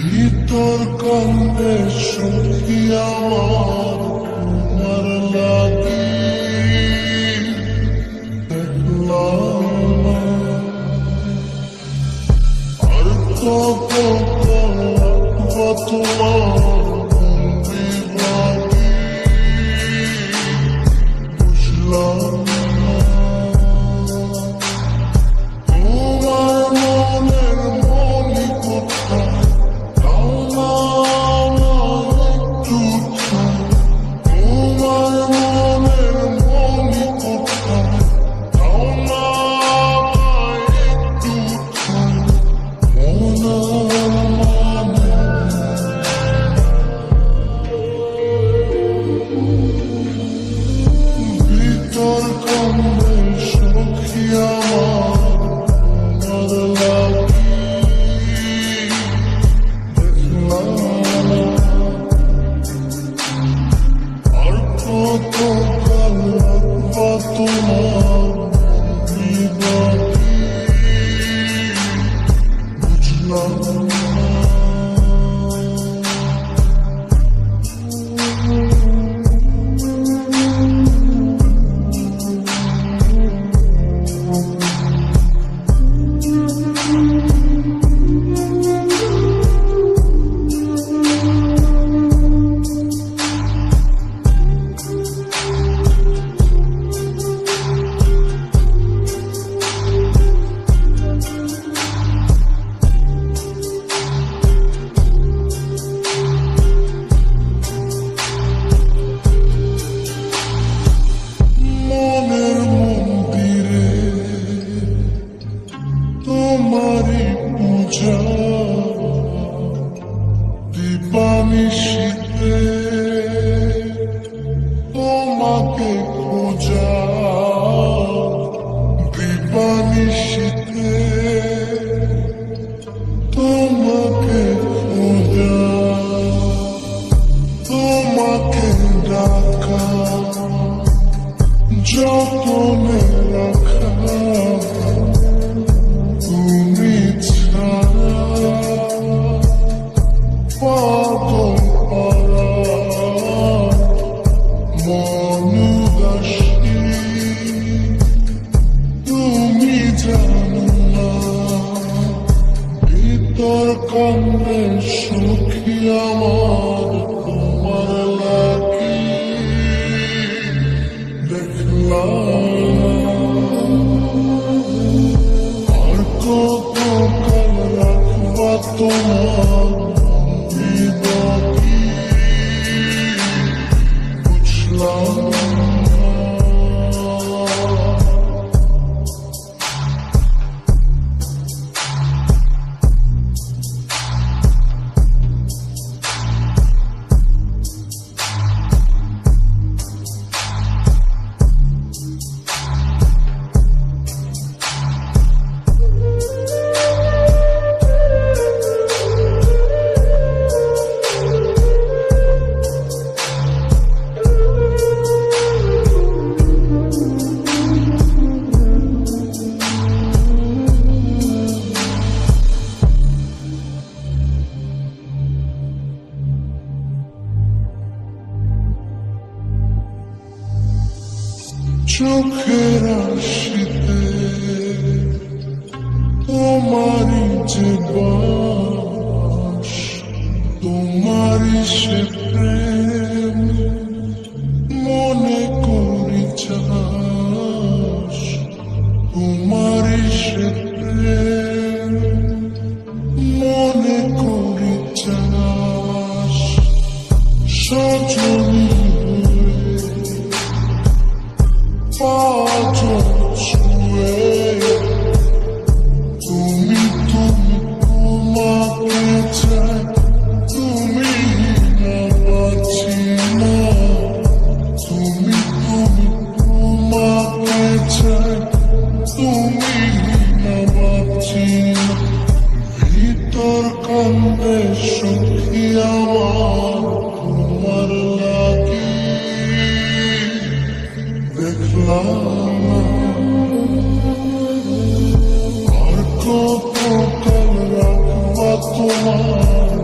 ভিতর কান্দে সখী আমার তোমার লাগি দেখলাম না। আর কত রাখবো তোমার বন্দি বাকি বুঝলাম না। তোমার মনের মনি কোথায় দাও না আমায় একটু ঠাঁই। তোমার মনের মনি কোথায় দাও না আমায় একটু ঠাঁই। মন মানে ভিতর কান্দে সখী আমার তোমার লাগি দেখলাম না। আর কত কাল রাখবা তোমার বন্দি বাকি বুঝলাম না। মনের মন্দিরে তোমারই পূজা দিবানিশীতে তোমাকে খোঁজা দিবানিশীতে তোমাকে খোঁজা তোমাকে ডাকা যতনে রাখা তুমি ছাড়া পাগল পারা মন উদাসী তুমি জানো না। ভিতর কান্দে সখী আমার তোমার লাগি আর কত কাল রাখবা তোমার বন্দি বাকি বুঝলাম না। চোখের আশিতে তোমারই যে বাস তোমারই সে প্রেম মনে করি চাস তোমারই সে প্রেম মনে করি চাস। সজনী ছুঁয়ে তুমি তুমি তোমাকে চাই তুমি না পাচ্ছি না। তুমি তুমি তোমাকে চাই তুমি না পাচ্ছি না। ভিতর কান্দে সখী আমার তোমার লাগি দেখলাম না। আর কত কাল রাখবা তোমার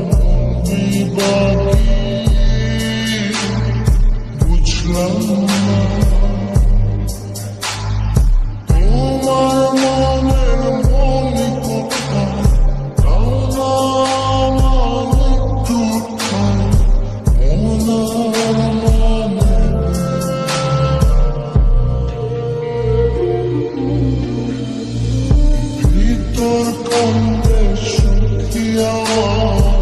আমি বাকি বুঝলাম না তোমার মনের মনি কোথায় দাও না আমার একটু ঠাই ওনার মনে ভিতর কান্দে সুখী আমার